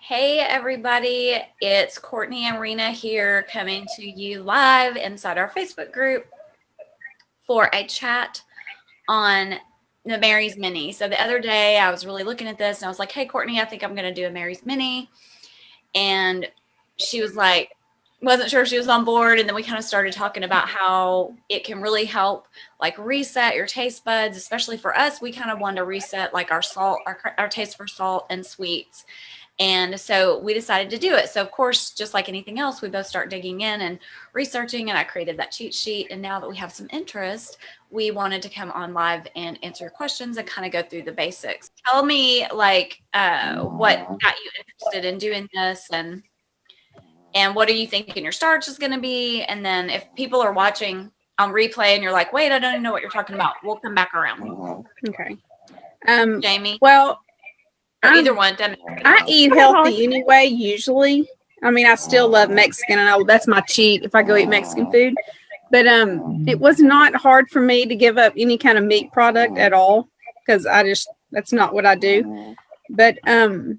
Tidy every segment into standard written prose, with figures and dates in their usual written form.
Hey everybody, it's Courtney and Rena here coming to you live inside our Facebook group for a chat on the Mary's Mini. So the other day I was really looking at this and I was like, hey Courtney, I think I'm going to do a Mary's Mini. And she was like, wasn't sure if she was on board. And then we kind of started talking about how it can really help like reset your taste buds, especially for us. We kind of want to reset like our salt, our taste for salt and sweets. And so we decided to do it. So of course, just like anything else, we both start digging in and researching, and I created that cheat sheet. And now that we have some interest, we wanted to come on live and answer your questions and kind of go through the basics. Tell me like what got you interested in doing this, and what are you thinking your starch is going to be? And then if people are watching on replay and you're like, wait, I don't even know what you're talking about, we'll come back around. Okay. Jamie? Well, or either one. I eat healthy anyway, usually. I mean, I still love Mexican, and that's my cheat if I go eat Mexican food. But it was not hard for me to give up any kind of meat product at all because that's not what I do. But I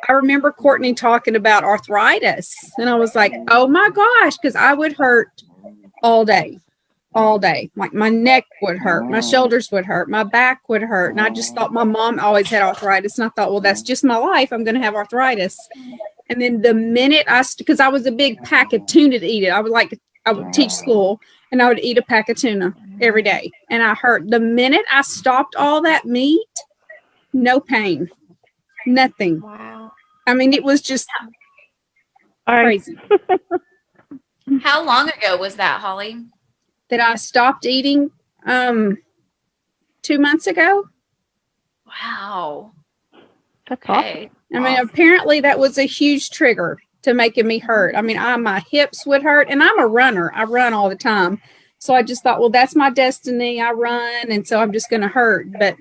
remember Courtney talking about arthritis, and I was like, oh my gosh, because I would hurt all day. Like my neck would hurt, my shoulders would hurt, my back would hurt. And I just thought my mom always had arthritis. And I thought, well, that's just my life. I'm going to have arthritis. And then the minute because I was a big pack of tuna to eat it, I would teach school and I would eat a pack of tuna every day. And I hurt. The minute I stopped all that meat, no pain, nothing. Wow. I mean, it was just crazy. How long ago was that, Holly? That I stopped eating 2 months ago. Wow. That's okay. I mean, apparently that was a huge trigger to making me hurt. I mean, my hips would hurt, and I'm a runner. I run all the time. So I just thought, well, that's my destiny. I run, and so I'm just going to hurt. But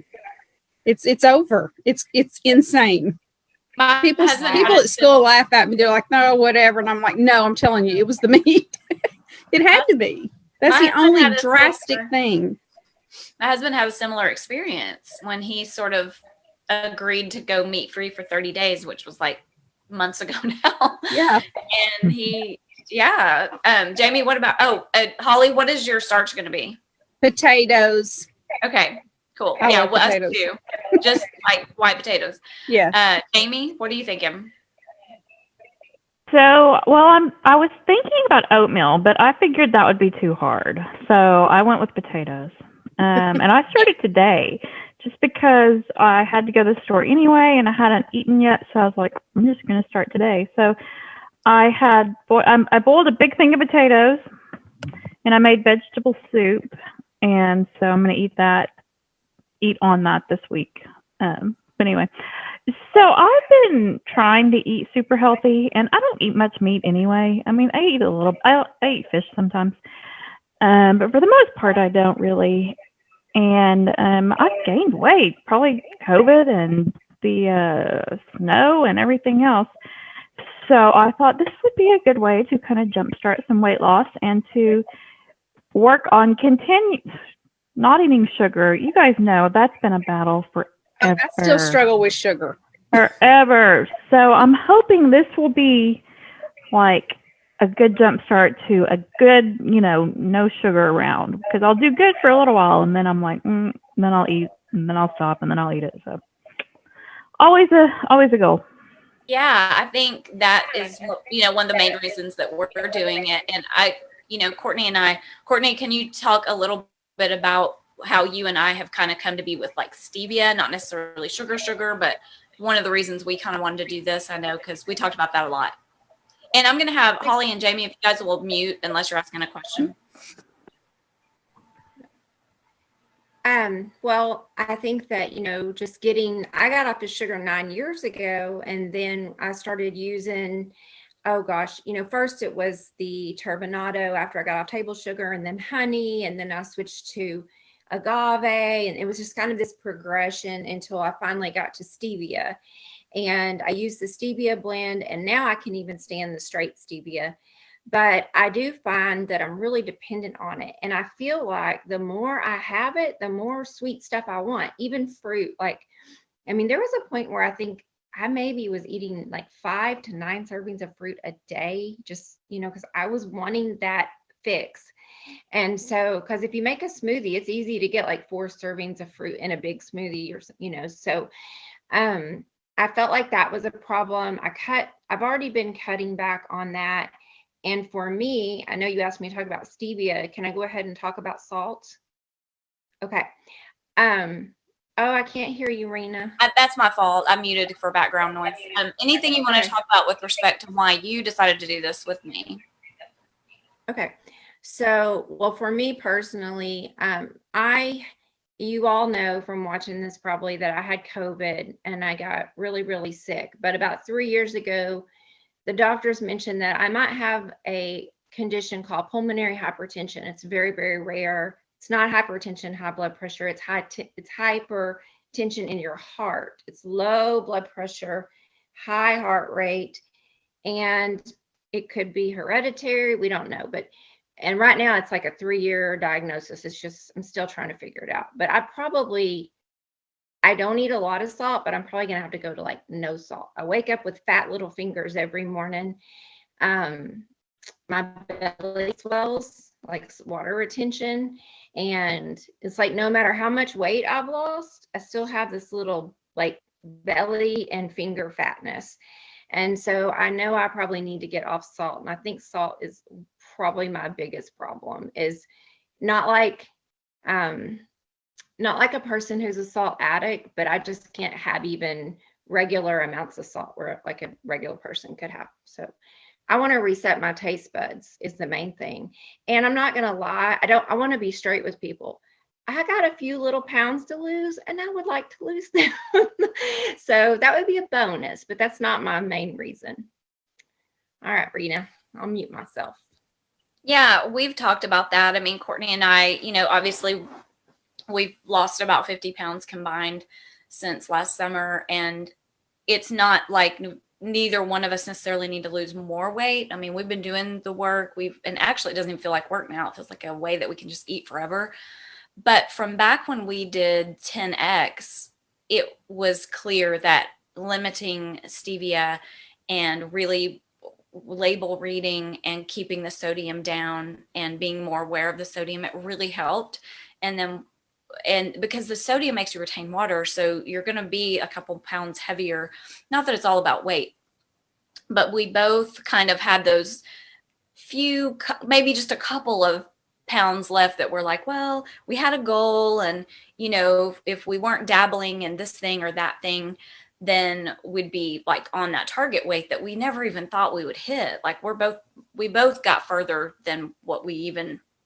it's over. It's insane. People at school laugh at me. They're like, no, whatever. And I'm like, no, I'm telling you, it was the meat. It had to be. That's the only drastic thing. My husband had a similar experience when he sort of agreed to go meat free for 30 days, which was like months ago now. Yeah. And Jamie, what about, Holly, what is your starch going to be? Potatoes. Okay, cool. Well, us too. Just like white potatoes. Yeah. Jamie, what are you thinking? So, I was thinking about oatmeal, but I figured that would be too hard. So I went with potatoes. And I started today just because I had to go to the store anyway, and I hadn't eaten yet. So I was like, I'm just going to start today. So I boiled a big thing of potatoes, and I made vegetable soup. And so I'm going to eat on that this week. But anyway. So I've been trying to eat super healthy, and I don't eat much meat anyway. I mean, I eat a little. I eat fish sometimes, but for the most part, I don't really. And I've gained weight, probably COVID and the snow and everything else. So I thought this would be a good way to kind of jumpstart some weight loss and to work on not eating sugar. You guys know that's been a battle for. I still struggle with sugar. Forever. So I'm hoping this will be like a good jump start to a good, no sugar around. Because I'll do good for a little while, and then I'm like, then I'll eat, and then I'll stop, and then I'll eat it. So always a goal. Yeah, I think that is, one of the main reasons that we're doing it. And Courtney, can you talk a little bit about how you and I have kind of come to be with like stevia, not necessarily sugar, but one of the reasons we kind of wanted to do this, I know, because we talked about that a lot. And I'm going to have Holly and Jamie, if you guys will mute unless you're asking a question. Well, I think that, I got off of sugar 9 years ago, and then I started using, first it was the turbinado after I got off table sugar, and then honey, and then I switched to agave, and it was just kind of this progression until I finally got to stevia. And I used the stevia blend, and now I can even stand the straight stevia. But I do find that I'm really dependent on it. And I feel like the more I have it, the more sweet stuff I want, even fruit. There was a point where I think I maybe was eating like 5 to 9 servings of fruit a day, just, because I was wanting that fix. And so, because if you make a smoothie, it's easy to get like 4 servings of fruit in a big smoothie, or so I felt like that was a problem. I've already been cutting back on that. And for me, I know you asked me to talk about stevia. Can I go ahead and talk about salt? Okay. Oh, I can't hear you, Rena. That's my fault. I'm muted for background noise. Anything you want to talk about with respect to why you decided to do this with me? Okay. So, well, for me personally, you all know from watching this probably that I had COVID and I got really, really sick. But about 3 years ago, the doctors mentioned that I might have a condition called pulmonary hypertension. It's very, very rare. It's not hypertension, high blood pressure. It's it's hypertension in your heart. It's low blood pressure, high heart rate, and it could be hereditary. We don't know, and right now it's like a 3-year diagnosis. It's just, I'm still trying to figure it out. But I don't eat a lot of salt, but I'm probably gonna have to go to like no salt. I wake up with fat little fingers every morning. My belly swells, like water retention. And it's like, no matter how much weight I've lost, I still have this little like belly and finger fatness. And so I know I probably need to get off salt. And I think salt is probably my biggest problem. Is not like a person who's a salt addict, but I just can't have even regular amounts of salt where like a regular person could have. So I want to reset my taste buds is the main thing. And I'm not going to lie. I want to be straight with people. I got a few little pounds to lose and I would like to lose them. So that would be a bonus, but that's not my main reason. All right, Rena, I'll mute myself. Yeah, we've talked about that. I mean, Courtney and I, obviously we've lost about 50 pounds combined since last summer. And it's not like neither one of us necessarily need to lose more weight. I mean, we've been doing the work. And actually it doesn't even feel like work now. It feels like a way that we can just eat forever. But from back when we did 10X, it was clear that limiting stevia and really label reading and keeping the sodium down and being more aware of the sodium, it really helped. And because the sodium makes you retain water, so you're going to be a couple pounds heavier. Not that it's all about weight, but we both kind of had those few, maybe just a couple of pounds left that were like, well, we had a goal, and if we weren't dabbling in this thing or that thing, then we'd be like on that target weight that we never even thought we would hit. Like we both got further than what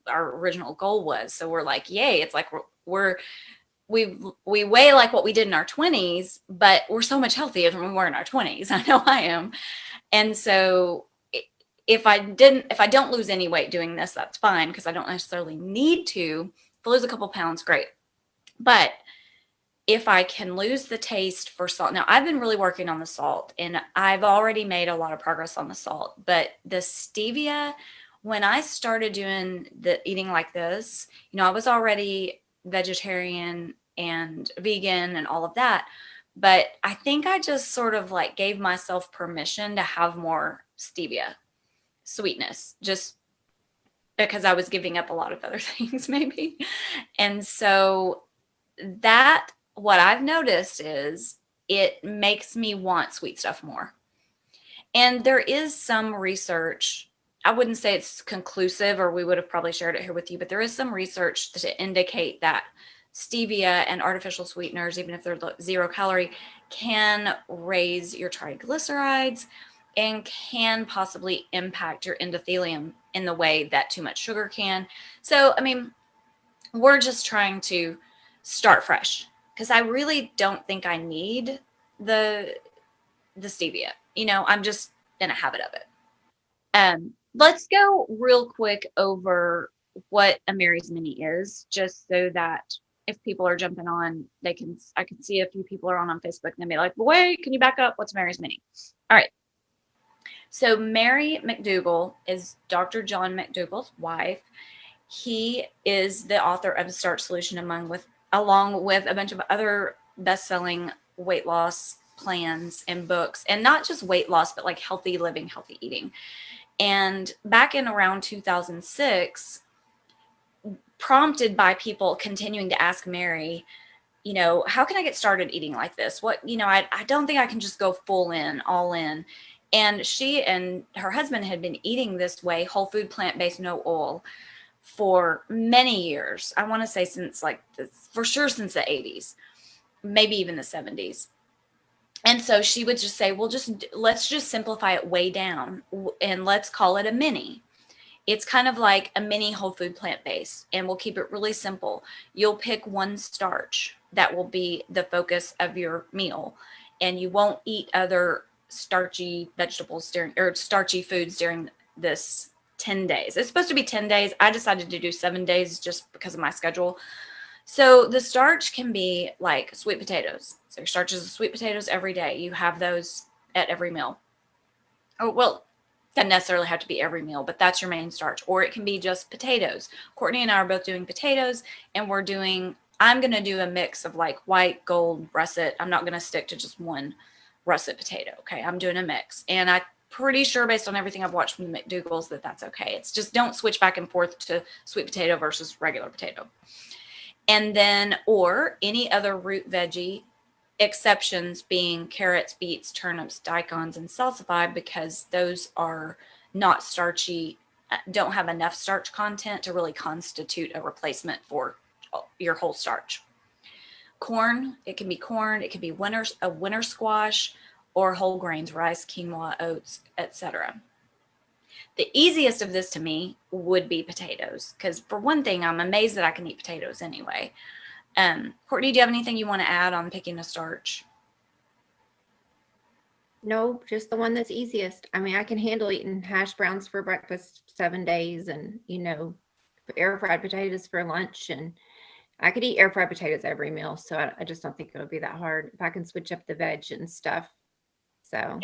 our original goal was. So we're like, yay, it's like we weigh like what we did in our 20s, but we're so much healthier than we were in our 20s. I know I am. And so if I don't lose any weight doing this, that's fine, because I don't necessarily need to. If I lose a couple pounds, great. But if I can lose the taste for salt, now I've been really working on the salt and I've already made a lot of progress on the salt, but the stevia, when I started doing the eating like this, I was already vegetarian and vegan and all of that, but I think I just sort of like gave myself permission to have more stevia sweetness, just because I was giving up a lot of other things maybe. And so that, what I've noticed is it makes me want sweet stuff more. And there is some research, I wouldn't say it's conclusive, or we would have probably shared it here with you, but there is some research to indicate that stevia and artificial sweeteners, even if they're 0 calorie, can raise your triglycerides and can possibly impact your endothelium in the way that too much sugar can. So, I mean, we're just trying to start fresh, because I really don't think I need the stevia. I'm just in a habit of it. Let's go real quick over what a Mary's Mini is, just so that if people are jumping on, I can see a few people are on Facebook and they'll be like, wait, can you back up? What's Mary's Mini? All right. So Mary McDougall is Dr. John McDougall's wife. He is the author of Start Solution, along with a bunch of other best-selling weight loss plans and books, and not just weight loss, but like healthy living, healthy eating. And back in around 2006, prompted by people continuing to ask Mary, you know, how can I get started eating like this? What, you know, I don't think I can just go full in, all in. And she and her husband had been eating this way, whole food, plant-based, no oil, for many years. I want to say since like, for sure since the 80s, maybe even the 70s. And so she would just say, well, let's just simplify it way down and let's call it a mini. It's kind of like a mini whole food plant-based, and we'll keep it really simple. You'll pick one starch that will be the focus of your meal, and you won't eat other starchy vegetables or starchy foods during this 10 days. It's supposed to be 10 days. I decided to do 7 days just because of my schedule. So the starch can be like sweet potatoes. So your starch is sweet potatoes every day. You have those at every meal. Oh, well, doesn't necessarily have to be every meal, but that's your main starch. Or it can be just potatoes. Courtney and I are both doing potatoes, and I'm going to do a mix of like white, gold, russet. I'm not going to stick to just one russet potato. Okay. I'm doing a mix. And I'm pretty sure based on everything I've watched from the McDougal's that's okay. It's just don't switch back and forth to sweet potato versus regular potato. And then, or any other root veggie, exceptions being carrots, beets, turnips, daikons, and salsify, because those are not starchy, don't have enough starch content to really constitute a replacement for your whole starch. Corn, it can be a winter squash, or whole grains, rice, quinoa, oats, etc. The easiest of this to me would be potatoes, because for one thing, I'm amazed that I can eat potatoes anyway. Courtney, do you have anything you want to add on picking a starch? No, just the one that's easiest. I mean, I can handle eating hash browns for breakfast 7 days, and, you know, air fried potatoes for lunch, and I could eat air fried potatoes every meal. So I just don't think it would be that hard if I can switch up the veg and stuff. So,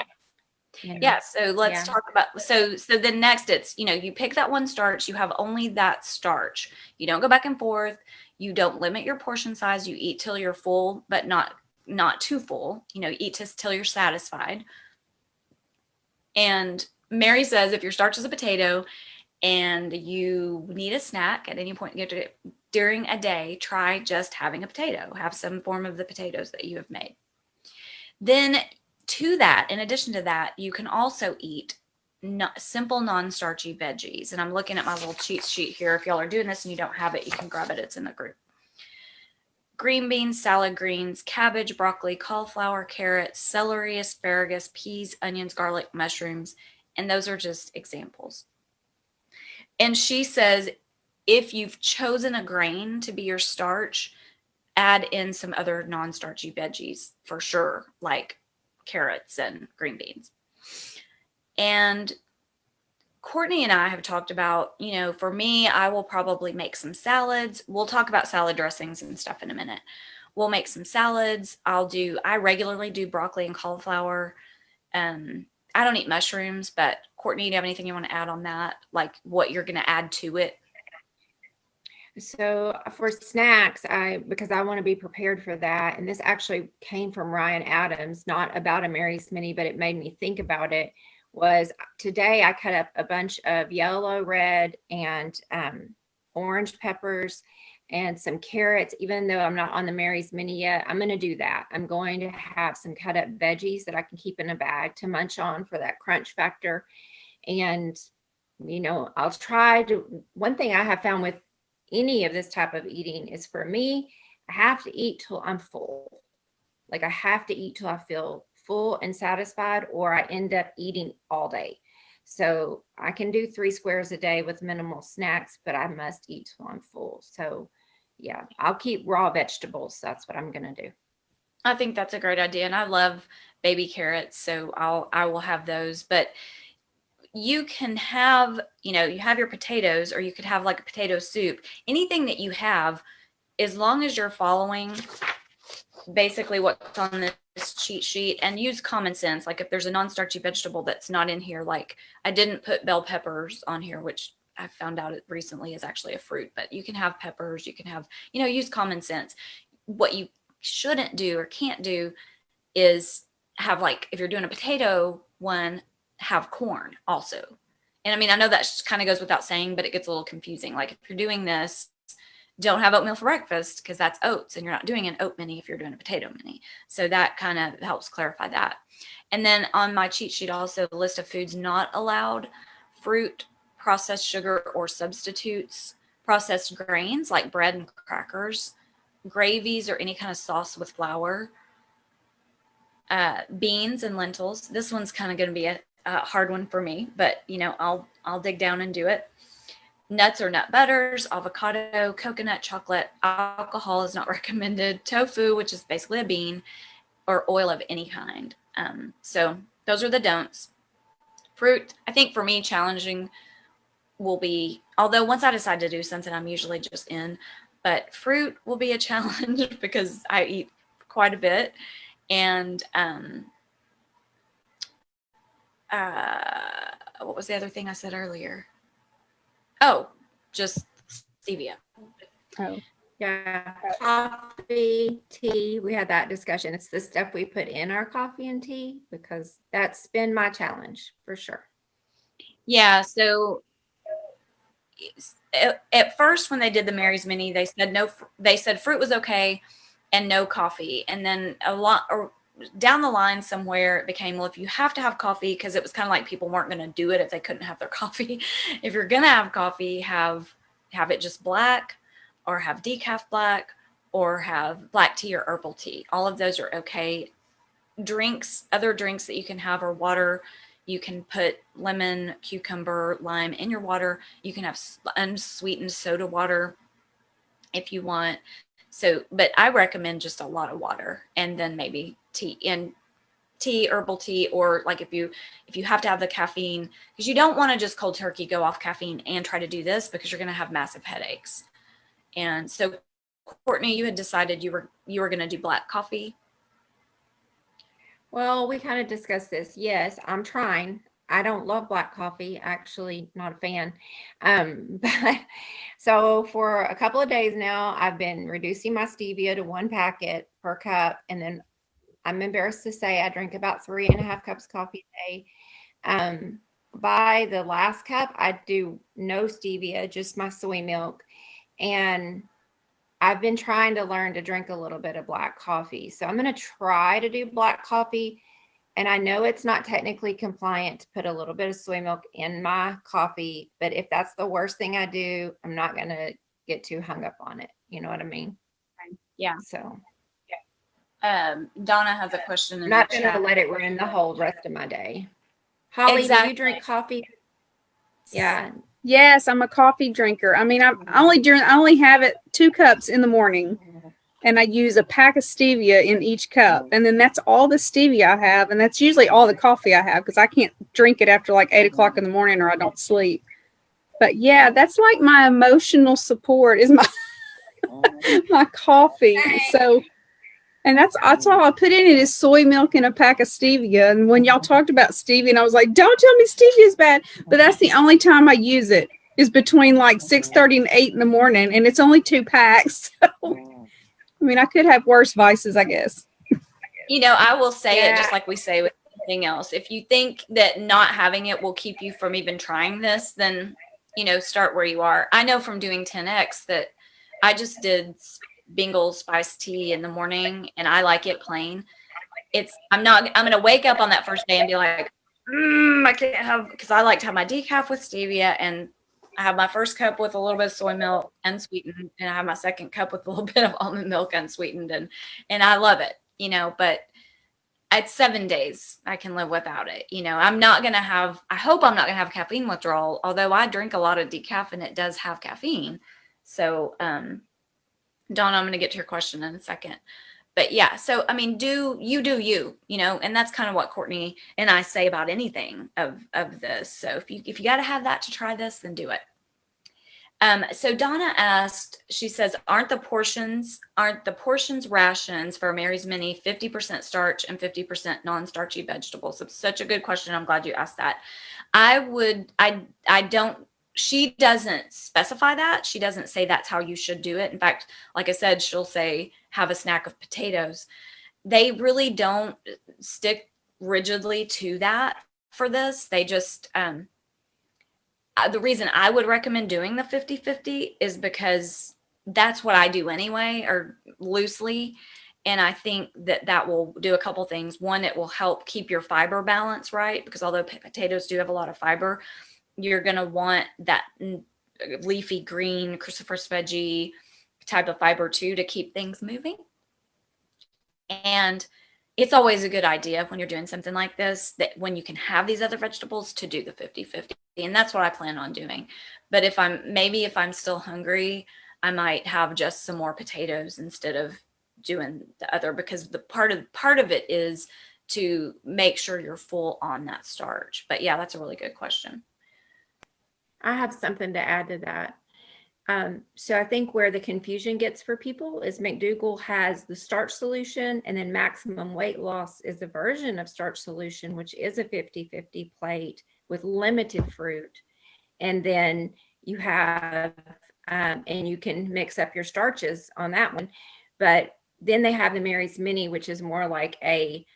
you know, yeah. So let's talk about, so then next it's, you know, you pick that one starch, you have only that starch. You don't go back and forth. You don't limit your portion size. You eat till you're full, but not too full. You know, eat till you're satisfied. And Mary says if your starch is a potato and you need a snack at any point during a day, try just having a potato. Have some form of the potatoes that you have made. Then to that, in addition to that, you can also eat simple non-starchy veggies. And I'm looking at my little cheat sheet here. If y'all are doing this and you don't have it, you can grab it. It's in the group. Green beans, salad greens, cabbage, broccoli, cauliflower, carrots, celery, asparagus, peas, onions, garlic, mushrooms. And those are just examples. And she says, if you've chosen a grain to be your starch, add in some other non-starchy veggies for sure, like carrots and green beans. And Courtney and I have talked about, you know, for me, I will probably make some salads. We'll talk about salad dressings and stuff in a minute. We'll make some salads. I regularly do broccoli and cauliflower. I don't eat mushrooms, but Courtney, do you have anything you want to add on that? Like what you're going to add to it? So for snacks, because I want to be prepared for that, and this actually came from Ryan Adams, not about a Mary's Mini, but it made me think about it, was today I cut up a bunch of yellow, red, and orange peppers and some carrots. Even though I'm not on the Mary's Mini yet, I'm going to do that. I'm going to have some cut up veggies that I can keep in a bag to munch on for that crunch factor. And, you know, I'll try to, one thing I have found with any of this type of eating is, for me, I have to eat till I'm full. Like I have to eat till I feel full and satisfied, or I end up eating all day. So I can do 3 squares a day with minimal snacks, but I must eat till I'm full. So yeah, I'll keep raw vegetables. That's what I'm going to do. I think that's a great idea. And I love baby carrots, so I will have those. But you can have, you know, you have your potatoes, or you could have like a potato soup, anything that you have, as long as you're following basically what's on this cheat sheet and use common sense. Like if there's a non-starchy vegetable that's not in here, like I didn't put bell peppers on here, which I found out recently is actually a fruit, but you can have peppers, you can have, you know, use common sense. What you shouldn't do or can't do is have, like, if you're doing a potato one, have corn also. And I mean, I know that kind of goes without saying, but it gets a little confusing. Like, if you're doing this, don't have oatmeal for breakfast because that's oats, and you're not doing an oat mini if you're doing a potato mini. So that kind of helps clarify that. And then on my cheat sheet, also a list of foods not allowed: fruit, processed sugar or substitutes, processed grains like bread and crackers, gravies or any kind of sauce with flour, beans and lentils. This one's kind of going to be a hard one for me, but I'll dig down and do it. Nuts or nut butters, avocado, coconut, chocolate. Alcohol is not recommended. Tofu, which is basically a bean, or oil of any kind. So those are the don'ts. Fruit, I think for me, challenging will be, although once I decide to do something, I'm usually just in, but fruit will be a challenge because I eat quite a bit. And what was the other thing I said earlier? Oh, just stevia. Oh, Yeah, coffee, tea. We had that discussion. It's the stuff we put in our coffee and tea, because that's been my challenge for sure. Yeah. So at first, when they did the Mary's Mini, they said no. They said fruit was okay, and no coffee. And then a lot or down the line somewhere, it became, well, if you have to have coffee, because it was kind of like people weren't going to do it if they couldn't have their coffee. If you're going to have coffee, have it just black, or have decaf black, or have black tea or herbal tea. All of those are okay. Drinks, other drinks that you can have are water. You can put lemon, cucumber, lime in your water. You can have unsweetened soda water if you want. So, but I recommend just a lot of water, and then maybe tea, herbal tea, or like if you have to have the caffeine, because you don't want to just cold turkey go off caffeine and try to do this, because you're going to have massive headaches. And so, Courtney, you had decided you were going to do black coffee. Well, we kind of discussed this. Yes, I'm trying. I don't love black coffee, actually, not a fan. But so for a couple of days now, I've been reducing my stevia to 1 packet per cup. And then I'm embarrassed to say I drink about 3.5 cups of coffee a day. By the last cup, I do no stevia, just my soy milk. And I've been trying to learn to drink a little bit of black coffee. So I'm going to try to do black coffee. And I know it's not technically compliant to put a little bit of soy milk in my coffee, but if that's the worst thing I do, I'm not going to get too hung up on it. You know what I mean? Yeah. So Donna has a question. I'm not going to let it ruin the whole rest of my day. Holly, Exactly. do you drink coffee? Yeah. yes, I'm a coffee drinker. I mean, I only have it 2 cups in the morning, and I use a pack of stevia in each cup, and then that's all the stevia I have, and that's usually all the coffee I have, because I can't drink it after like 8 o'clock in the morning or I don't sleep. But yeah, that's like my emotional support is my my coffee. So, and that's all I put in it is soy milk and a pack of stevia. And when y'all talked about stevia, and I was like, don't tell me stevia is bad, but that's the only time I use it is between like 6:30 and 8 in the morning, and it's only 2 packs. So, I mean, I could have worse vices, I guess. I will say it just like we say with anything else. If you think that not having it will keep you from even trying this, then, start where you are. I know from doing 10X that I just did Bengal spiced tea in the morning, and I like it plain. I'm going to wake up on that first day and be like, I can't have, because I like to have my decaf with stevia, and I have my first cup with a little bit of soy milk unsweetened, and I have my second cup with a little bit of almond milk unsweetened, and I love it, but at 7 days I can live without it. I hope I'm not going to have caffeine withdrawal, although I drink a lot of decaf and it does have caffeine. So, Dawn, I'm going to get to your question in a second. But yeah, so, I mean, do you, and that's kind of what Courtney and I say about anything of this. So if you got to have that to try this, then do it. So Donna asked, she says, aren't the portions rations for Mary's Mini 50% starch and 50% non-starchy vegetables? It's such a good question. I'm glad you asked that. She doesn't specify that. She doesn't say that's how you should do it. In fact, like I said, she'll say, have a snack of potatoes. They really don't stick rigidly to that for this. They just, the reason I would recommend doing the 50-50 is because that's what I do anyway, or loosely. And I think that that will do a couple things. One, it will help keep your fiber balance right, because although potatoes do have a lot of fiber, you're going to want that leafy green cruciferous veggie type of fiber too, to keep things moving. And it's always a good idea when you're doing something like this, that when you can have these other vegetables, to do the 50-50. And that's what I plan on doing. But if I'm still hungry, I might have just some more potatoes instead of doing the other, because the part of it is to make sure you're full on that starch. But yeah, that's a really good question. I have something to add to that. So I think where the confusion gets for people is McDougall has the starch solution, and then maximum weight loss is a version of starch solution, which is a 50-50 plate with limited fruit. And then you have, and you can mix up your starches on that one. But then they have the Mary's Mini, which is more like a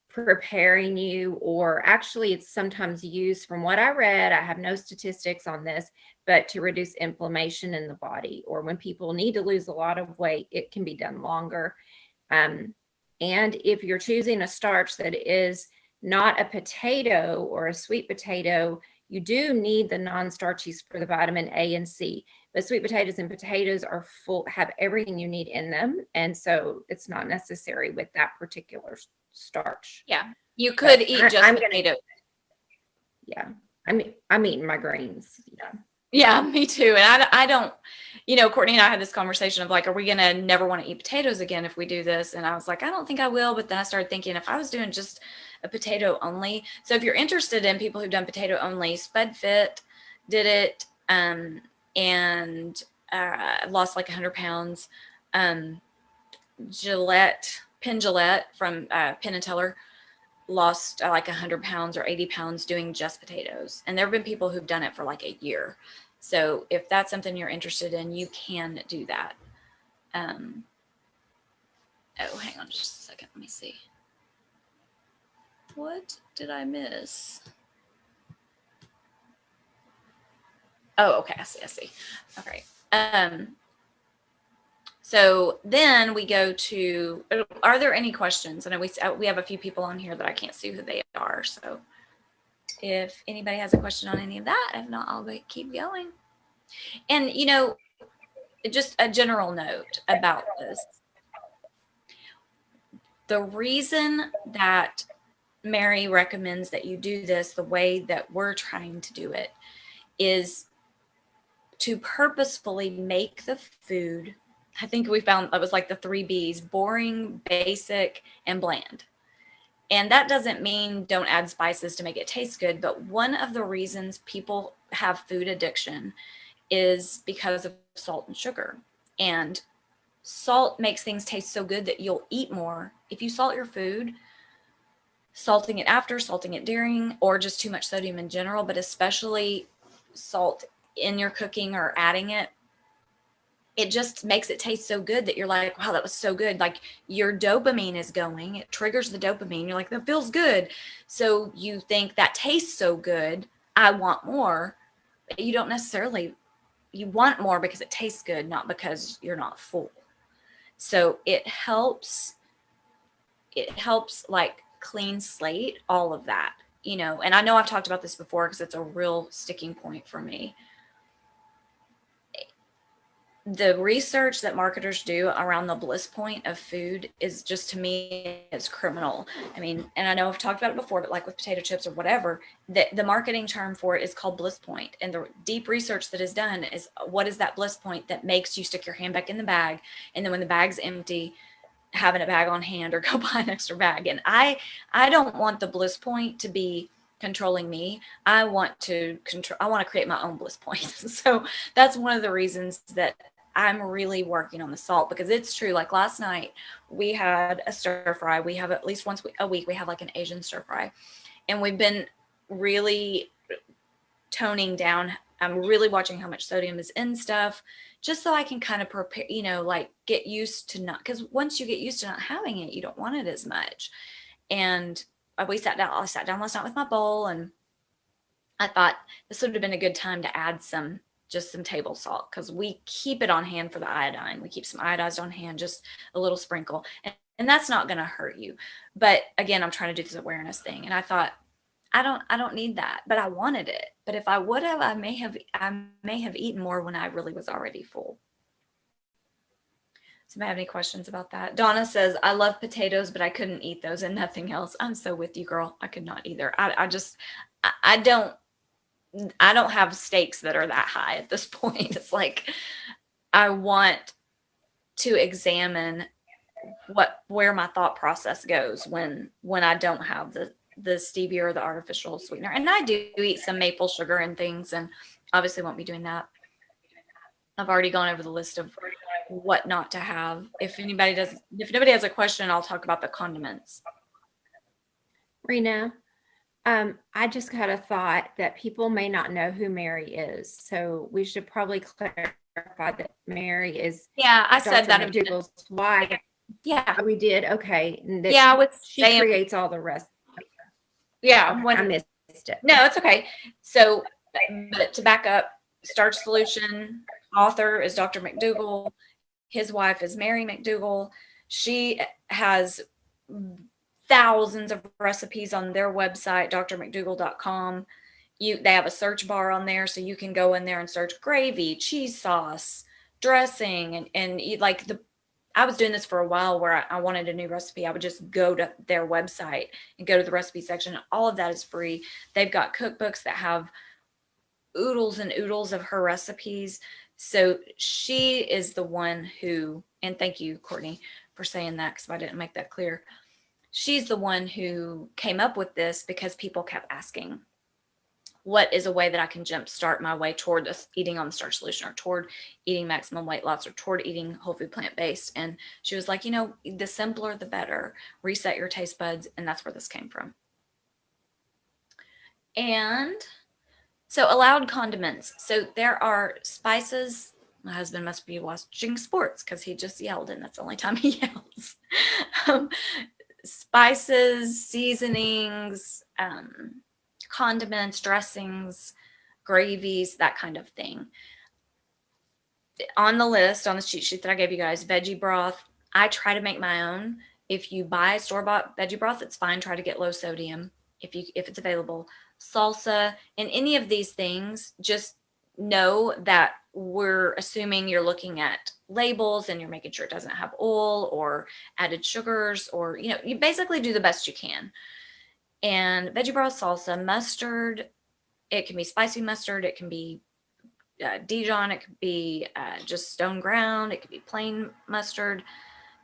preparing you, or actually it's sometimes used, from what I read, I have no statistics on this, but to reduce inflammation in the body, or when people need to lose a lot of weight, it can be done longer. And if you're choosing a starch that is not a potato or a sweet potato, you do need the non-starchies for the vitamin A and C. But sweet potatoes and potatoes are have everything you need in them, and so it's not necessary with that particular starch. Yeah, you could eat just potatoes. Yeah, I'm eating my grains. Yeah, me too. And I don't, Courtney and I had this conversation of like, are we going to never want to eat potatoes again if we do this? And I was like, I don't think I will. But then I started thinking, if I was doing just a potato only. So if you're interested in people who've done potato only, Spud Fit did it, and lost like 100 pounds. Penn Jillette from Penn and Teller lost like 100 pounds or 80 pounds doing just potatoes. And there have been people who've done it for like a year. So if that's something you're interested in, you can do that. Oh, hang on just a second. Let me see. What did I miss? Oh, okay. I see. Okay. So then we go to, are there any questions? And we have a few people on here that I can't see who they are. So if anybody has a question on any of that, if not, I'll keep going. And, just a general note about this. The reason that Mary recommends that you do this the way that we're trying to do it is to purposefully make the food, I think we found that was like the 3 B's: boring, basic, and bland. And that doesn't mean don't add spices to make it taste good. But one of the reasons people have food addiction is because of salt and sugar. And salt makes things taste so good that you'll eat more. If you salt your food, salting it after, salting it during, or just too much sodium in general, but especially salt in your cooking or adding it, it just makes it taste so good that you're like, wow, that was so good. Like your dopamine is going, it triggers the dopamine. You're like, that feels good. So you think that tastes so good, I want more. But you don't necessarily, you want more because it tastes good, not because you're not full. So it helps like clean slate, all of that, and I know I've talked about this before because it's a real sticking point for me. The research that marketers do around the bliss point of food is just, to me, is criminal. I mean, and I know I've talked about it before, but like with potato chips or whatever, the marketing term for it is called bliss point. And the deep research that is done is, what is that bliss point that makes you stick your hand back in the bag, and then when the bag's empty, having a bag on hand or go buy an extra bag. And I don't want the bliss point to be controlling me. I want to create my own bliss point. So that's one of the reasons that I'm really working on the salt, because it's true. Like last night we had a stir fry. We have at least once a week, we have like an Asian stir fry, and we've been really toning down. I'm really watching how much sodium is in stuff, just so I can kind of prepare, like get used to not, because once you get used to not having it, you don't want it as much. And we sat down. I sat down last night with my bowl, and I thought this would have been a good time to add some table salt, because we keep it on hand for the iodine. We keep some iodized on hand, just a little sprinkle, and that's not going to hurt you. But again, I'm trying to do this awareness thing, and I thought, I don't need that, but I wanted it. But if I would have, I may have eaten more when I really was already full. Somebody have any questions about that? Donna says, I love potatoes, but I couldn't eat those and nothing else. I'm so with you, girl. I could not either. I don't have stakes that are that high at this point. It's like, I want to examine where my thought process goes when I don't have the stevia or the artificial sweetener. And I do eat some maple sugar and things, and obviously won't be doing that. I've already gone over the list of what not to have. If nobody has a question, I'll talk about the condiments. Rena, I just had a thought that people may not know who Mary is. So we should probably clarify that Mary is. Yeah, I said that. McDougall's wife. Yeah. We did. Okay. Yeah, she creates all the rest. Yeah. I missed it. No, it's okay. So, but to back up, Starch Solution author is Dr. McDougall. His wife is Mary McDougall. She has thousands of recipes on their website, drmcdougall.com. They have a search bar on there, so you can go in there and search gravy, cheese sauce, dressing, and eat I was doing this for a while where I wanted a new recipe. I would just go to their website and go to the recipe section. All of that is free. They've got cookbooks that have oodles and oodles of her recipes. So she is the one who, and thank you, Courtney, for saying that, because I didn't make that clear. She's the one who came up with this because people kept asking, what is a way that I can jumpstart my way toward this, eating on the Starch Solution, or toward eating maximum weight loss, or toward eating whole food plant-based? And she was like, the simpler, the better. Reset your taste buds. And that's where this came from. And so allowed condiments. So there are spices. My husband must be watching sports because he just yelled, and that's the only time he yells. Spices, seasonings, condiments, dressings, gravies, that kind of thing. On the list, on the cheat sheet that I gave you guys, veggie broth. I try to make my own. If you buy store-bought veggie broth, it's fine. Try to get low sodium if it's available. Salsa and any of these things, just know that we're assuming you're looking at labels and you're making sure it doesn't have oil or added sugars, or you basically do the best you can. And veggie broth, salsa, mustard, it can be spicy mustard, it can be Dijon, it could be just stone ground, it could be plain mustard,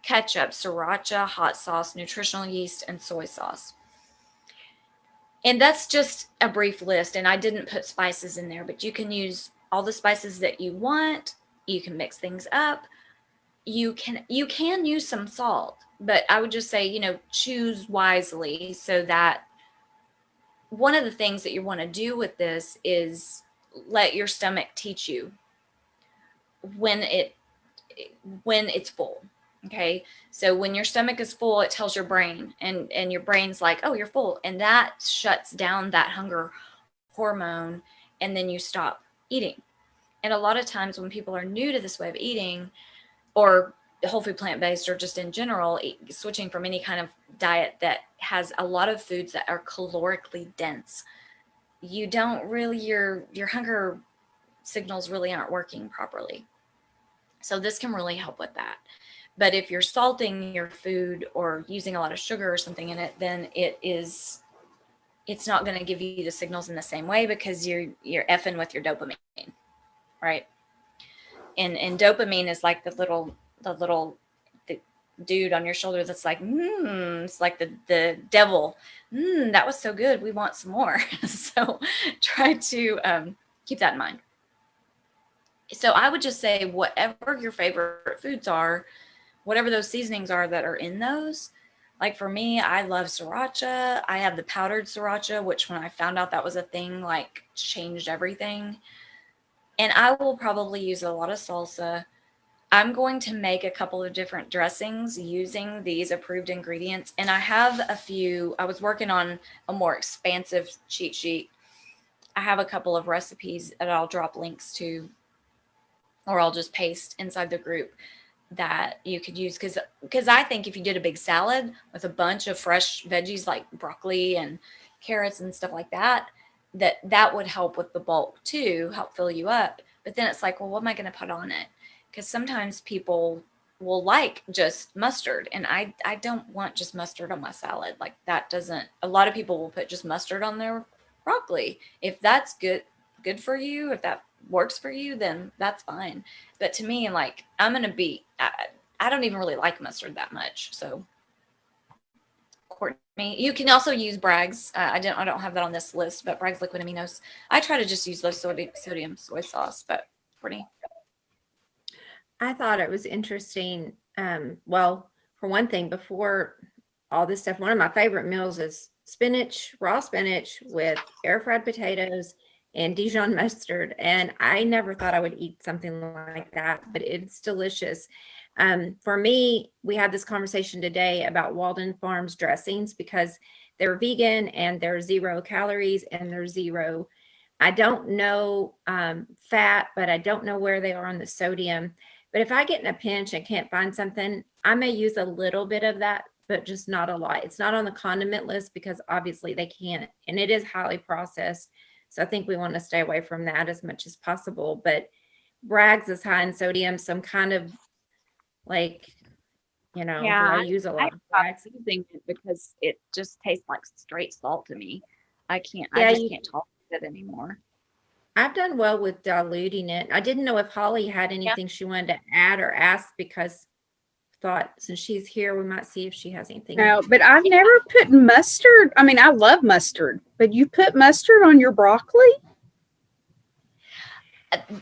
ketchup, sriracha, hot sauce, nutritional yeast, and soy sauce. And that's just a brief list, and I didn't put spices in there, but you can use all the spices that you want. You can mix things up. You can use some salt, but I would just say, choose wisely, so that one of the things that you want to do with this is let your stomach teach you when it's full. Okay. So when your stomach is full, it tells your brain, and your brain's like, oh, you're full. And that shuts down that hunger hormone. And then you stop eating. And a lot of times when people are new to this way of eating, or whole food plant-based, or just in general, switching from any kind of diet that has a lot of foods that are calorically dense, you don't really, your hunger signals really aren't working properly. So this can really help with that. But if you're salting your food or using a lot of sugar or something in it, then it's not going to give you the signals in the same way, because you're effing with your dopamine, right? And dopamine is like the dude on your shoulder that's like, it's like the devil. That was so good. We want some more. So try to keep that in mind. So I would just say, whatever your favorite foods are, whatever those seasonings are that are in those. Like for me, I love sriracha. I have the powdered sriracha, which when I found out that was a thing, changed everything. And I will probably use a lot of salsa. I'm going to make a couple of different dressings using these approved ingredients. And I have a few, I was working on a more expansive cheat sheet. I have a couple of recipes that I'll drop links to, or I'll just paste inside the group that you could use. Because I think if you did a big salad with a bunch of fresh veggies like broccoli and carrots and stuff like that, that would help with the bulk too, help fill you up. But then it's like, well, what am I going to put on it? Because sometimes people will like just mustard, and I don't want just mustard on my salad. Like that doesn't, a lot of people will put just mustard on their broccoli. If that's good for you, if that works for you, then that's fine. But to me, like, I'm going to be, I don't even really like mustard that much. So Courtney, you can also use Bragg's. I don't have that on this list, but Bragg's liquid aminos. I try to just use those sodium soy sauce, but Courtney. I thought it was interesting. Well, for one thing, before all this stuff, one of my favorite meals is raw spinach with air fried potatoes and Dijon mustard. And I never thought I would eat something like that, but it's delicious. For me, we had this conversation today about Walden Farms dressings because they're vegan and they're 0 calories and they're 0. I don't know fat, but I don't know where they are on the sodium. But if I get in a pinch and can't find something, I may use a little bit of that, but just not a lot. It's not on the condiment list because obviously they can't, and it is highly processed. So I think we want to stay away from that as much as possible. But Bragg's is high in sodium, some kind of like, Yeah, I use a lot of Bragg's using it because it just tastes like straight salt to me. I just can't tolerate it anymore. I've done well with diluting it. I didn't know if Holly had anything she wanted to add or ask because I thought since she's here, we might see if she has anything. No, but I've never put mustard. I mean, I love mustard, but you put mustard on your broccoli?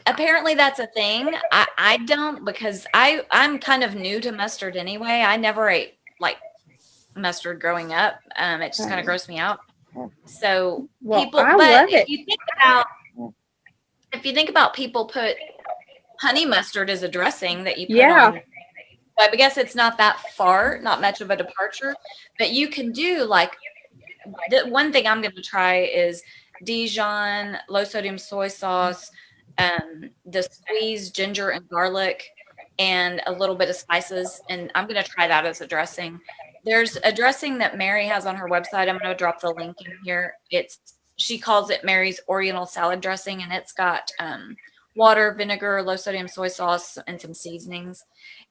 Apparently that's a thing. I don't, because I'm kind of new to mustard anyway. I never ate like mustard growing up. It just kind of grossed me out. So people, I but love if it. you think about people put honey mustard as a dressing that you put on. I guess it's not that far, not much of a departure, but you can do like the one thing I'm going to try is Dijon low sodium soy sauce, the squeezed ginger and garlic, and a little bit of spices. And I'm going to try that as a dressing. There's a dressing that Mary has on her website. I'm going to drop the link in here. She calls it Mary's Oriental Salad Dressing, and it's got water, vinegar, low sodium soy sauce, and some seasonings.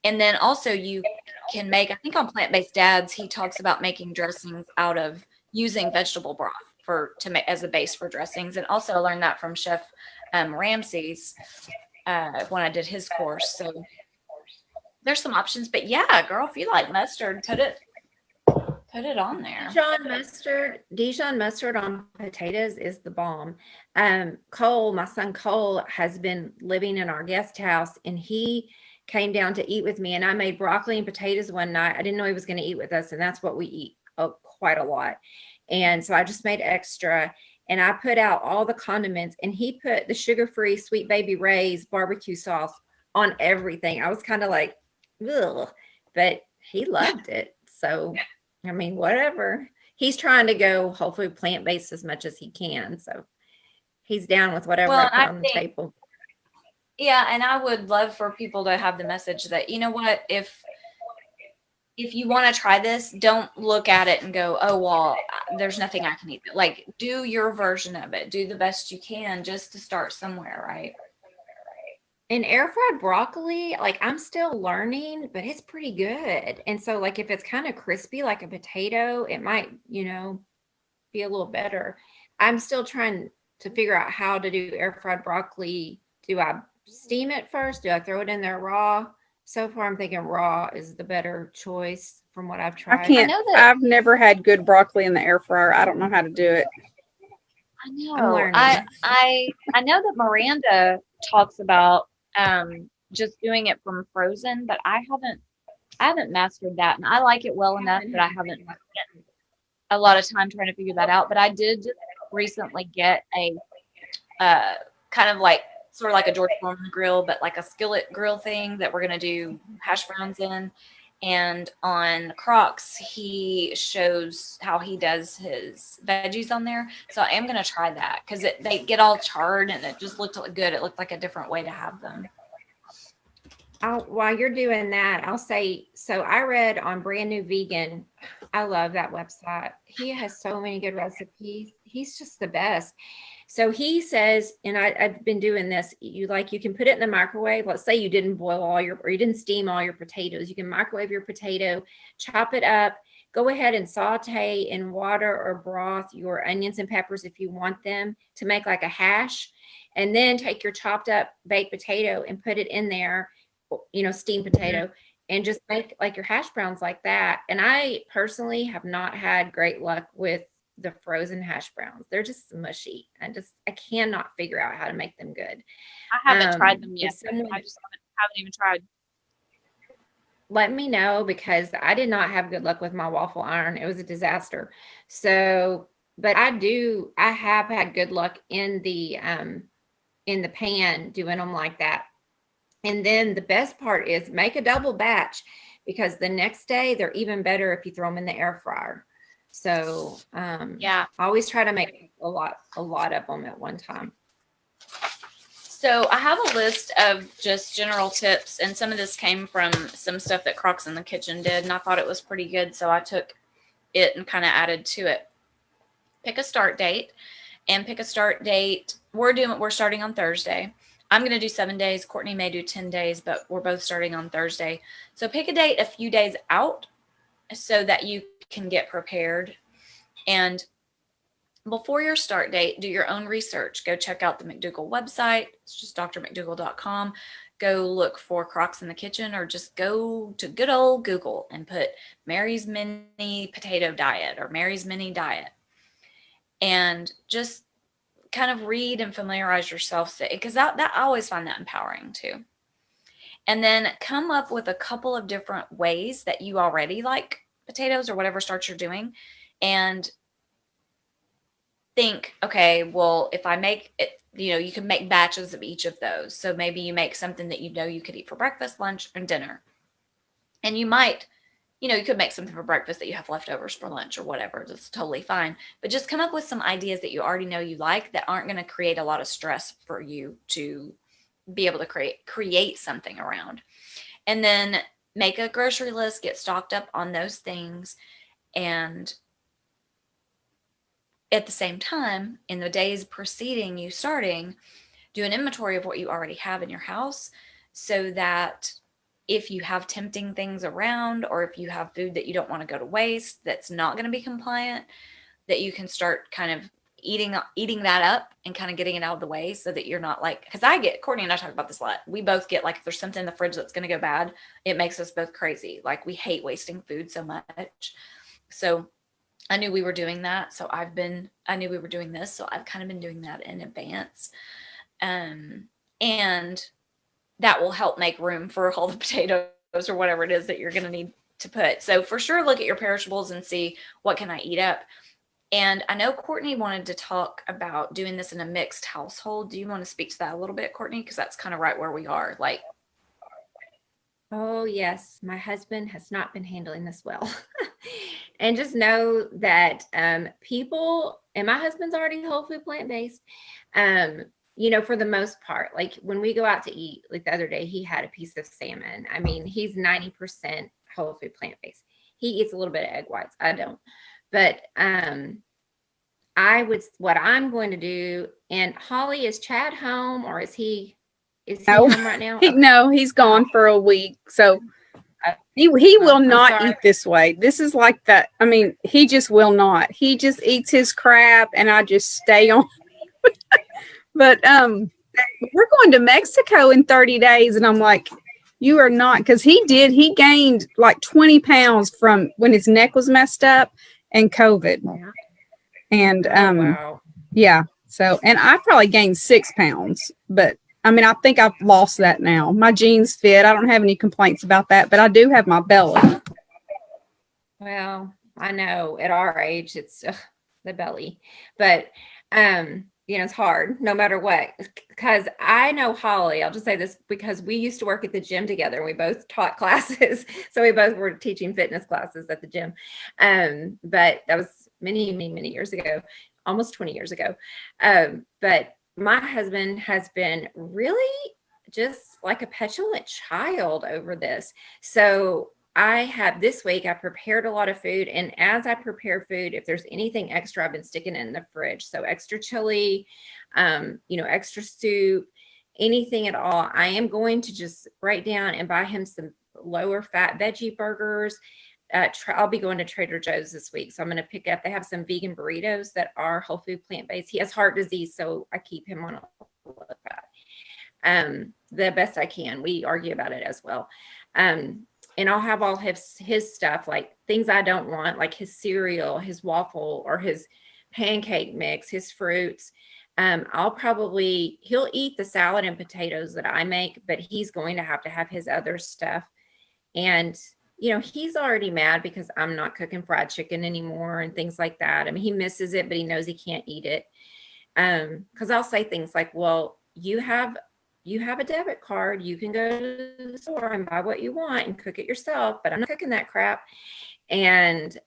And then also you can make, I think on Plant-Based Dads, he talks about making dressings out of using vegetable broth to make as a base for dressings. And also I learned that from Chef Ramsay's when I did his course. So there's some options. But yeah, girl, if you like mustard, put it on there. Dijon mustard on potatoes is the bomb. Cole, my son Cole, has been living in our guest house, and he came down to eat with me, and I made broccoli and potatoes one night. I didn't know he was going to eat with us, and that's what we eat quite a lot. And so I just made extra, and I put out all the condiments, and he put the sugar-free Sweet Baby Ray's barbecue sauce on everything. I was kind of like, ugh, but he loved it. So I mean, whatever. He's trying to go hopefully plant-based as much as he can. So he's down with whatever I put on the table. Yeah, and I would love for people to have the message that, you know what, if you want to try this, don't look at it and go, oh, well, there's nothing I can eat. Like, do your version of it. Do the best you can just to start somewhere, right? And air fried broccoli, like I'm still learning, but it's pretty good. And so like if it's kind of crispy like a potato, it might, be a little better. I'm still trying to figure out how to do air fried broccoli. Do I steam it first? Do I throw it in there raw? So far I'm thinking raw is the better choice from what I've tried. I've never had good broccoli in the air fryer. I don't know how to do it. I know. I know that Miranda talks about just doing it from frozen, but I haven't mastered that, and I like it well enough that I haven't spent a lot of time trying to figure that out. But I did just recently get a kind of like sort of like a George Foreman grill, but like a skillet grill thing that we're going to do hash browns in. And on Krocks, he shows how he does his veggies on there. So I am going to try that because they get all charred and it just looked good. It looked like a different way to have them. While you're doing that, I'll say, so I read on Brand New Vegan. I love that website. He has so many good recipes. He's just the best. So he says, and I've been doing this, you can put it in the microwave. Let's say you didn't boil or you didn't steam all your potatoes. You can microwave your potato, chop it up, go ahead and saute in water or broth your onions and peppers if you want them to make like a hash. And then take your chopped up baked potato and put it in there, steamed potato, and just make like your hash browns like that. And I personally have not had great luck with the frozen hash browns. They're just mushy. I cannot figure out how to make them good. I haven't tried them yet. I just haven't even tried. Let me know, because I did not have good luck with my waffle iron. It was a disaster. So, but I have had good luck in the pan doing them like that. And then the best part is make a double batch, because the next day they're even better if you throw them in the air fryer. So I always try to make a lot of them at one time. So I have a list of just general tips, and some of this came from some stuff that Krocks in the Kitchen did, and I thought it was pretty good, so I took it and kind of added to it. Pick a start date, we're starting on Thursday. I'm going to do 7 days. Courtney may do 10 days, but we're both starting on Thursday. So pick a date a few days out so that you can get prepared. And before your start date, do your own research. Go check out the McDougall website. It's just drmcdougall.com. Go look for Krocks in the Kitchen, or just go to good old Google and put Mary's Mini Potato Diet or Mary's Mini Diet. And just kind of read and familiarize yourself, because I always find that empowering too. And then come up with a couple of different ways that you already like potatoes or whatever starch you're doing, and think, okay, well, if I make it, you can make batches of each of those. So maybe you make something that you could eat for breakfast, lunch, and dinner. And you might, you could make something for breakfast that you have leftovers for lunch or whatever. That's totally fine. But just come up with some ideas that you already know you like that aren't going to create a lot of stress for you to be able to create something around. And then make a grocery list, get stocked up on those things. And at the same time, in the days preceding you starting, do an inventory of what you already have in your house, so that if you have tempting things around, or if you have food that you don't want to go to waste that's not going to be compliant, that you can start kind of eating that up and kind of getting it out of the way, so that you're not like, because Courtney and I talk about this a lot. We both get like, if there's something in the fridge that's going to go bad, it makes us both crazy. Like, we hate wasting food so much. So I knew we were doing that. So I knew we were doing this. So I've kind of been doing that in advance. And that will help make room for all the potatoes or whatever it is that you're going to need to put. So for sure, look at your perishables and see, what can I eat up? And I know Courtney wanted to talk about doing this in a mixed household. Do you want to speak to that a little bit, Courtney? Because that's kind of right where we are. Like, oh yes, my husband has not been handling this well. And just know that people, and my husband's already whole food plant-based, for the most part. Like, when we go out to eat, like the other day, he had a piece of salmon. I mean, he's 90% whole food plant-based. He eats a little bit of egg whites. I don't. But what I'm going to do, and Holly, is Chad home, or is he home right now? No, he's gone for a week. So he will not eat this way. This is like that. I mean, he just will not. He just eats his crap, and I just stay on. But we're going to Mexico in 30 days, and I'm like, you are not, because he gained like 20 pounds from when his neck was messed up and COVID. Yeah. And wow. Yeah. So, and I probably gained 6 pounds, but I mean, I think I've lost that now. My jeans fit. I don't have any complaints about that, but I do have my belly. Well, I know at our age, it's the belly, but it's hard no matter what. Because I know Holly, I'll just say this because we used to work at the gym together. We both taught classes. So we both were teaching fitness classes at the gym. But that was many, many, many years ago, almost 20 years ago. But my husband has been really just like a petulant child over this. So I have this week, I prepared a lot of food. And as I prepare food, if there's anything extra, I've been sticking it in the fridge. So extra chili, extra soup, anything at all. I am going to just write down and buy him some lower fat veggie burgers. I'll be going to Trader Joe's this week. So I'm going to pick up, they have some vegan burritos that are whole food plant-based. He has heart disease, so I keep him on a low fat. The best I can. We argue about it as well. And I'll have all his stuff, like things I don't want, like his cereal, his waffle, or his pancake mix, his fruits. He'll eat the salad and potatoes that I make, but he's going to have his other stuff. And, he's already mad because I'm not cooking fried chicken anymore and things like that. I mean, he misses it, but he knows he can't eat it. Because I'll say things like, well, you have a debit card, you can go to the store and buy what you want and cook it yourself, but I'm not cooking that crap. And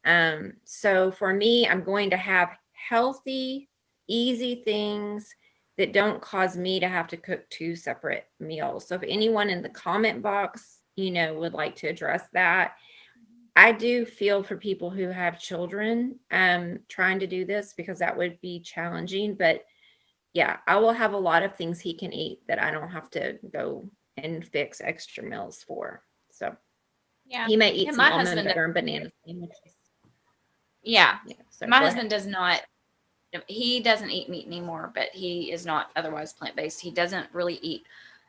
so for me, I'm going to have healthy, easy things that don't cause me to have to cook 2 separate meals. So if anyone in the comment box, would like to address that, I do feel for people who have children trying to do this, because that would be challenging. But yeah, I will have a lot of things he can eat that I don't have to go and fix extra meals for. So Yeah, he may eat some my almond husband butter and banana sandwiches. Yeah, So my husband does not. He doesn't eat meat anymore, but he is not otherwise plant-based. He doesn't really eat,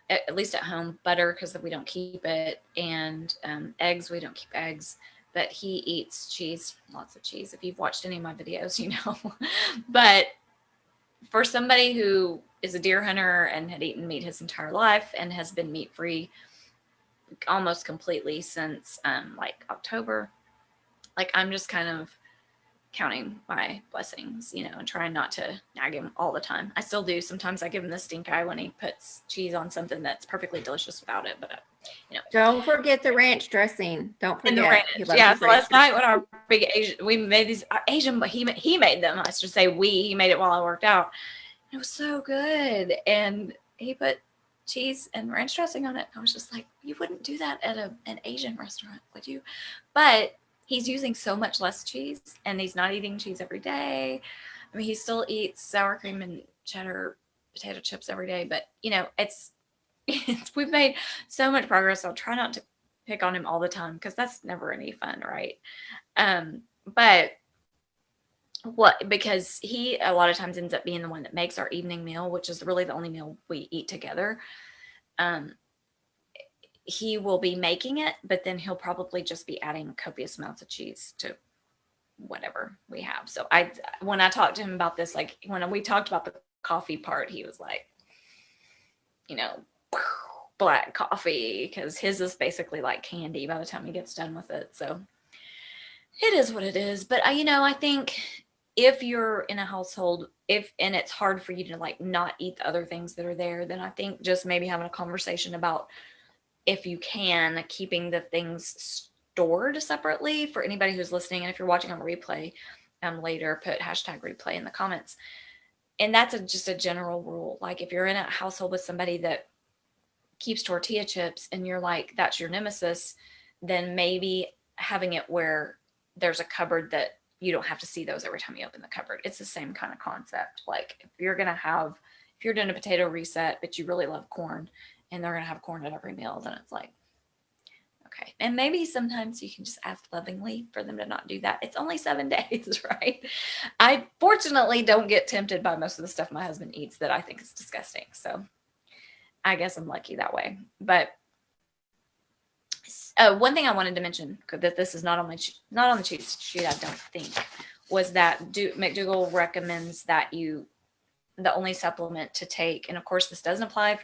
at least at home, butter because we don't keep it, and eggs, we don't keep eggs. But he eats cheese, lots of cheese. If you've watched any of my videos, But for somebody who is a deer hunter and had eaten meat his entire life and has been meat-free almost completely since like October, like I'm just kind of counting my blessings, and trying not to nag him all the time. I still do. Sometimes I give him the stink eye when he puts cheese on something that's perfectly delicious without it. But, Don't forget the ranch dressing. Don't forget. And the ranch. Yeah. So last night when our big Asian, we made these Asian, but he made them. I should say he made it while I worked out. It was so good. And he put cheese and ranch dressing on it. I was just like, you wouldn't do that at an Asian restaurant, would you? But he's using so much less cheese, and he's not eating cheese every day. I mean, he still eats sour cream and cheddar potato chips every day, but we've made so much progress. I'll try not to pick on him all the time, because that's never any fun, right? But because he a lot of times ends up being the one that makes our evening meal, which is really the only meal we eat together. He will be making it, but then he'll probably just be adding copious amounts of cheese to whatever we have. So when I talked to him about this, like when we talked about the coffee part, he was like, black coffee, because his is basically like candy by the time he gets done with it. So it is what it is. But I think if you're in a household, and it's hard for you to like not eat the other things that are there, then I think just maybe having a conversation about, if you can, keeping the things stored separately for anybody who's listening. And if you're watching on replay later, put #replay in the comments. And that's just a general rule. Like if you're in a household with somebody that keeps tortilla chips and you're like, that's your nemesis, then maybe having it where there's a cupboard that you don't have to see those every time you open the cupboard. It's the same kind of concept. Like if you're doing a potato reset, but you really love corn, and they're going to have corn at every meal, then it's like, okay. And maybe sometimes you can just ask lovingly for them to not do that. It's only 7 days, right? I fortunately don't get tempted by most of the stuff my husband eats that I think is disgusting. So I guess I'm lucky that way. But one thing I wanted to mention, that this is not on the cheat sheet, I don't think, was that McDougall recommends that the only supplement to take, and of course this doesn't apply if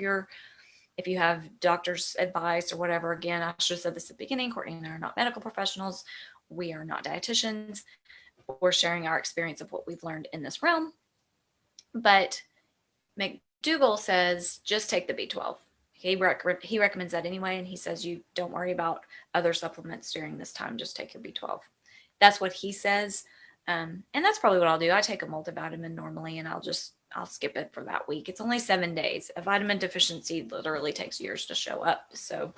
you have doctor's advice or whatever. Again, I should have said this at the beginning. Courtney and I are not medical professionals. We are not dietitians. We're sharing our experience of what we've learned in this realm. But McDougall says just take the B12. He recommends that anyway, and he says you don't worry about other supplements during this time. Just take your B12. That's what he says, and that's probably what I'll do. I take a multivitamin normally, and I'll skip it for that week. It's only 7 days. A vitamin deficiency literally takes years to show up, so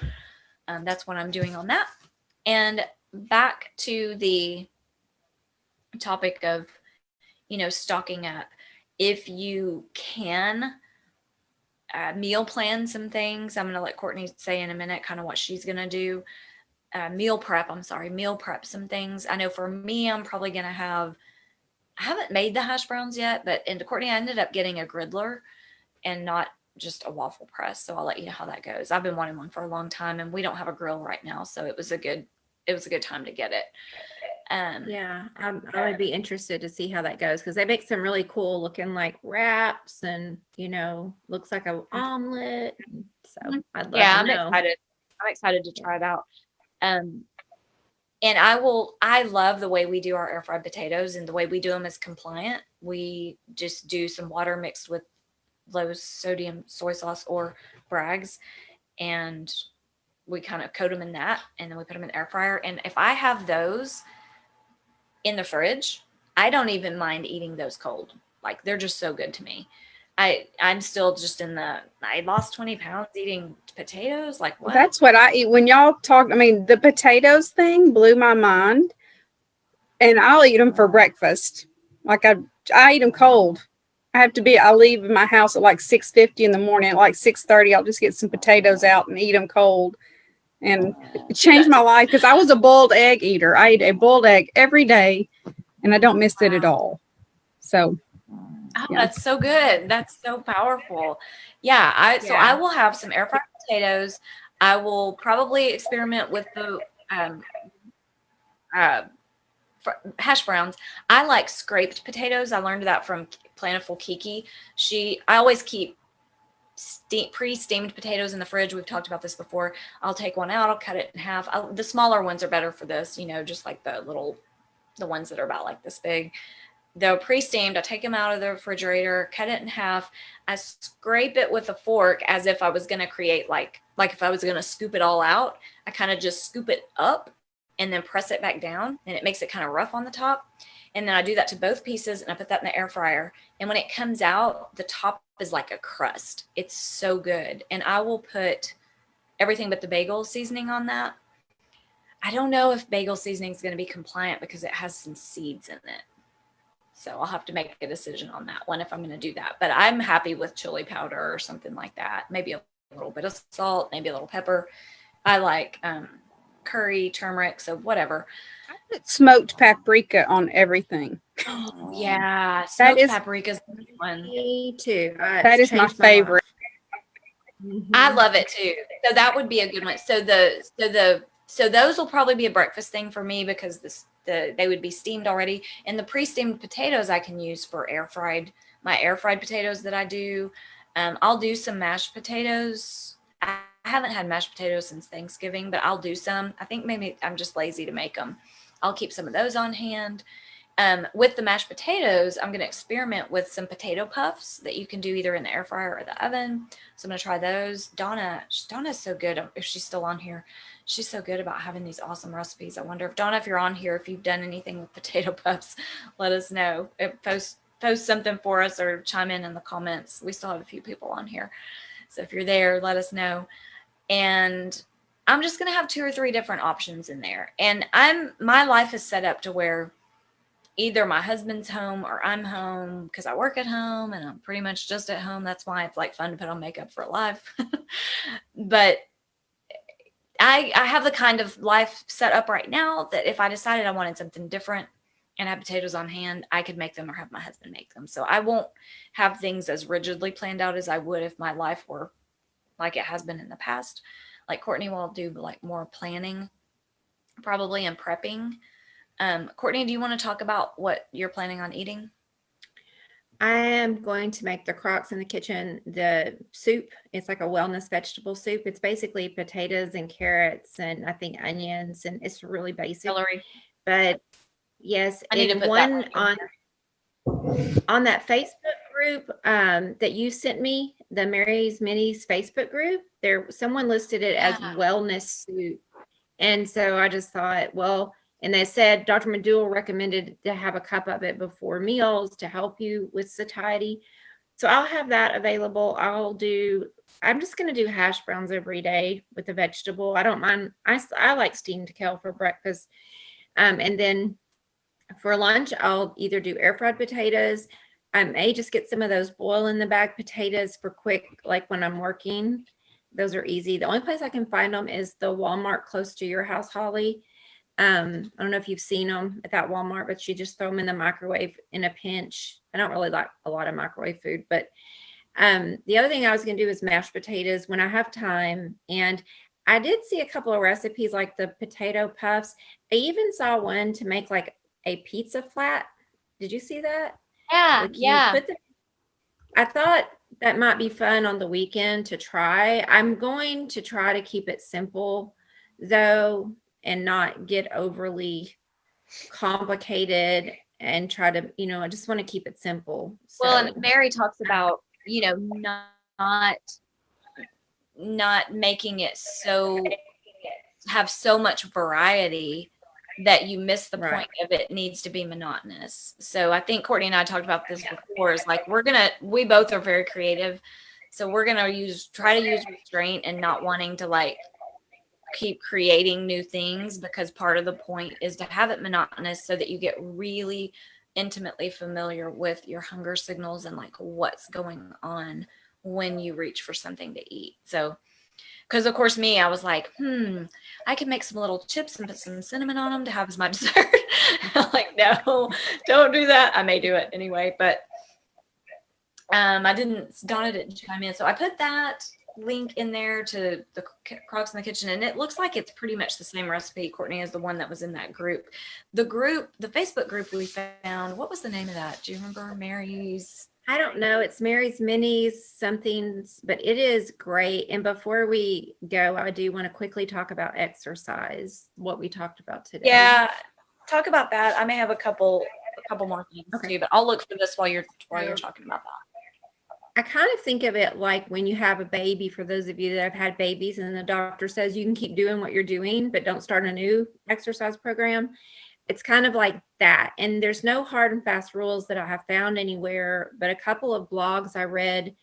that's what I'm doing on that. And back to the topic of, stocking up. If you can meal plan some things, I'm going to let Courtney say in a minute kind of what she's going to do. Meal prep some things. I know for me, I'm probably going to I haven't made the hash browns yet, but and Courtney, I ended up getting a griddler and not just a waffle press. So I'll let you know how that goes. I've been wanting one for a long time, and we don't have a grill right now. So it was a good time to get it. Yeah, I would be interested to see how that goes, because they make some really cool looking like wraps, and looks like an omelet. So I'd love to know. I'm excited to try it out. And I love the way we do our air fried potatoes, and the way we do them is compliant. We just do some water mixed with low sodium soy sauce or Bragg's, and we kind of coat them in that, and then we put them in the air fryer. And if I have those in the fridge, I don't even mind eating those cold. Like, they're just so good to me. I'm still just I lost 20 pounds eating potatoes. Like, what? That's what I eat. When y'all talk, I mean, the potatoes thing blew my mind, and I'll eat them for breakfast. Like, I eat them cold. I leave my house at like 6:50 in the morning. At like 6:30, I'll just get some potatoes out and eat them cold. And it changed my life, because I was a boiled egg eater. I eat a boiled egg every day, and I don't miss it at all. So, yeah. That's so good. That's so powerful. Yeah. So I will have some air fried potatoes. I will probably experiment with the hash browns. I like scraped potatoes. I learned that from Plantiful Kiki. I always keep pre-steamed potatoes in the fridge. We've talked about this before. I'll take one out, I'll cut it in half. The smaller ones are better for this, just like the ones that are about like this big. They're pre-steamed. I take them out of the refrigerator, cut it in half. I scrape it with a fork as if I was going to create like if I was going to scoop it all out. I kind of just scoop it up and then press it back down, and it makes it kind of rough on the top. And then I do that to both pieces, and I put that in the air fryer. And when it comes out, the top is like a crust. It's so good. And I will put everything but the bagel seasoning on that. I don't know if bagel seasoning is going to be compliant because it has some seeds in it. So I'll have to make a decision on that one if I'm going to do that. But I'm happy with chili powder or something like that. Maybe a little bit of salt, maybe a little pepper. I like curry, turmeric, so whatever. I put smoked paprika on everything. Oh, yeah. Smoked paprika's a good one. Me too. That is my favorite. I love it too. So that would be a good one. So those will probably be a breakfast thing for me, because they would be steamed already. And the pre-steamed potatoes I can use for my air fried potatoes that I do. I'll do some mashed potatoes. I haven't had mashed potatoes since Thanksgiving, but I'll do some. I think maybe I'm just lazy to make them. I'll keep some of those on hand. With the mashed potatoes, I'm going to experiment with some potato puffs that you can do either in the air fryer or the oven. So I'm going to try those. Donna's so good. If she's still on here, she's so good about having these awesome recipes. I wonder if Donna, if you're on here, if you've done anything with potato puffs, let us know. Post something for us or chime in the comments. We still have a few people on here. So if you're there, let us know. And I'm just going to have 2 or 3 different options in there. And my life is set up to where either my husband's home or I'm home, because I work at home and I'm pretty much just at home. That's why it's like fun to put on makeup for live. But I have the kind of life set up right now that if I decided I wanted something different and have potatoes on hand, I could make them or have my husband make them. So I won't have things as rigidly planned out as I would if my life were like it has been in the past. Like Courtney will do like more planning probably and prepping. Courtney, do you want to talk about what you're planning on eating? I am going to make the Krocks in the kitchen, the soup. It's like a wellness vegetable soup. It's basically potatoes and carrots and I think onions, and it's really basic. Celery. But yes, I need to put one that on that Facebook group that you sent me, the Mary's Minis Facebook group, someone listed it as wellness soup. And so I just thought, well, and they said Dr. Medul recommended to have a cup of it before meals to help you with satiety. So I'll have that available. I'm just going to do hash browns every day with a vegetable. I don't mind. I like steamed kale for breakfast. And then for lunch, I'll either do air fried potatoes. I may just get some of those boil in the bag potatoes for quick, like when I'm working. Those are easy. The only place I can find them is the Walmart close to your house, Holly. I don't know if you've seen them at that Walmart, but you just throw them in the microwave in a pinch. I don't really like a lot of microwave food, but the other thing I was going to do is mashed potatoes when I have time. And I did see a couple of recipes like the potato puffs. I even saw one to make like a pizza flat. Did you see that? Yeah, like I thought that might be fun on the weekend to try. I'm going to try to keep it simple though, and not get overly complicated and try to, I just want to keep it simple. Well, and Mary talks about, not making it have so much variety that you miss the point of it needs to be monotonous. So I think Courtney and I talked about this before, is like, we both are very creative. So we're going to try to use restraint and not wanting to like keep creating new things, because part of the point is to have it monotonous so that you get really intimately familiar with your hunger signals and like what's going on when you reach for something to eat. So, because of course I was like, I could make some little chips and put some cinnamon on them to have as my dessert. I'm like, no, don't do that. I may do it anyway, but Donna didn't chime in. So I put that link in there to the Krocks in the Kitchen, and it looks like it's pretty much the same recipe, Courtney, as the one that was in that group. The Facebook group we found, what was the name of that? Do you remember? Mary's? I don't know. It's Mary's Minis somethings, but it is great. And before we go, I do want to quickly talk about exercise, what we talked about today. Yeah, talk about that. I may have a couple more things too, but I'll look for this while you're talking about that. I kind of think of it like when you have a baby, for those of you that have had babies, and the doctor says you can keep doing what you're doing, but don't start a new exercise program. It's kind of like that. And there's no hard and fast rules that I have found anywhere, but a couple of blogs I read